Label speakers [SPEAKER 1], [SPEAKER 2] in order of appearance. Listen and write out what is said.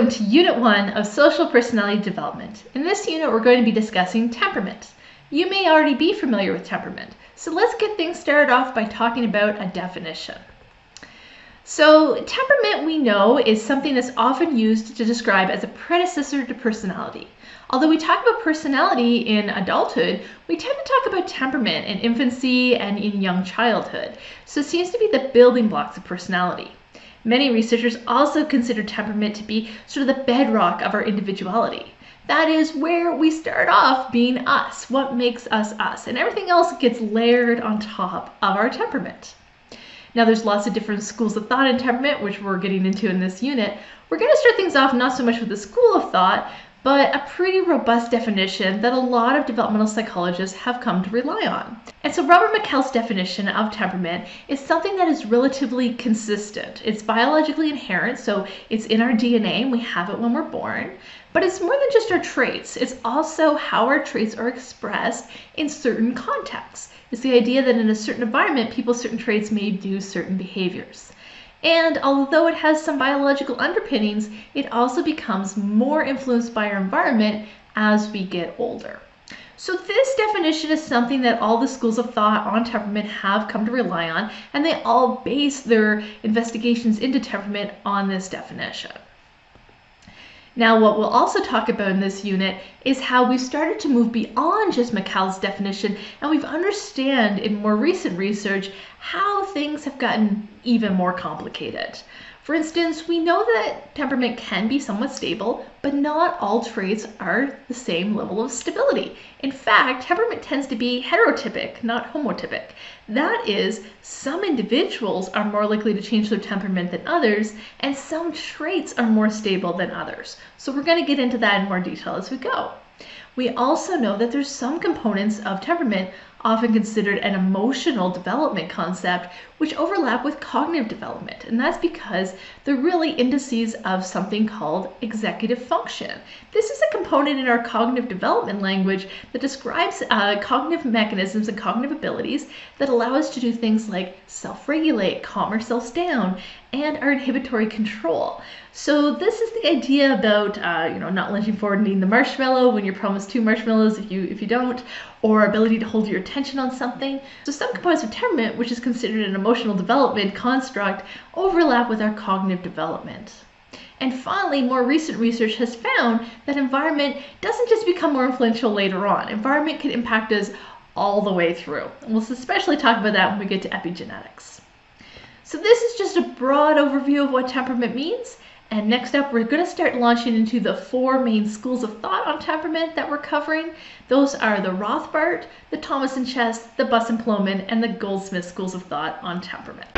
[SPEAKER 1] Welcome to Unit 1 of Social Personality Development. In this unit, we're going to be discussing temperament. You may already be familiar with temperament, so let's get things started off by talking about a definition. So temperament, we know, is something that's often used to describe as a predecessor to personality. Although we talk about personality in adulthood, we tend to talk about temperament in infancy and in young childhood. So it seems to be the building blocks of personality. Many researchers also consider temperament to be sort of the bedrock of our individuality. That is where we start off being us, what makes us us, and everything else gets layered on top of our temperament. Now there's lots of different schools of thought in temperament, which we're getting into in this unit. We're going to start things off not so much with the school of thought, but a pretty robust definition that a lot of developmental psychologists have come to rely on. And so Robert McCall's definition of temperament is something that is relatively consistent. It's biologically inherent, so it's in our DNA and we have it when we're born, but it's more than just our traits. It's also how our traits are expressed in certain contexts. It's the idea that in a certain environment, people with certain traits may do certain behaviors. And although it has some biological underpinnings, it also becomes more influenced by our environment as we get older. So this definition is something that all the schools of thought on temperament have come to rely on, and they all base their investigations into temperament on this definition. Now, what we'll also talk about in this unit is how we've started to move beyond just McCall's definition, and we've understand in more recent research how things have gotten even more complicated. For instance, we know that temperament can be somewhat stable, but not all traits are the same level of stability. In fact, temperament tends to be heterotypic, not homotypic. That is, some individuals are more likely to change their temperament than others, and some traits are more stable than others. So we're going to get into that in more detail as we go. We also know that there's some components of temperament, often considered an emotional development concept, which overlap with cognitive development. And that's because they're really indices of something called executive function. This is a component in our cognitive development language that describes cognitive mechanisms and cognitive abilities that allow us to do things like self-regulate, calm ourselves down, and our inhibitory control. So this is the idea about not lunging forward and eating the marshmallow when you're promised 2 marshmallows if you don't, or ability to hold your attention on something. So some components of temperament, which is considered an emotional development construct, overlap with our cognitive development. And finally, more recent research has found that environment doesn't just become more influential later on. Environment can impact us all the way through. And we'll especially talk about that when we get to epigenetics. So this is just a broad overview of what temperament means. And next up, we're going to start launching into the 4 main schools of thought on temperament that we're covering. Those are the Rothbard, the Thomas and Chest, the Buss and Plowman, and the Goldsmith schools of thought on temperament.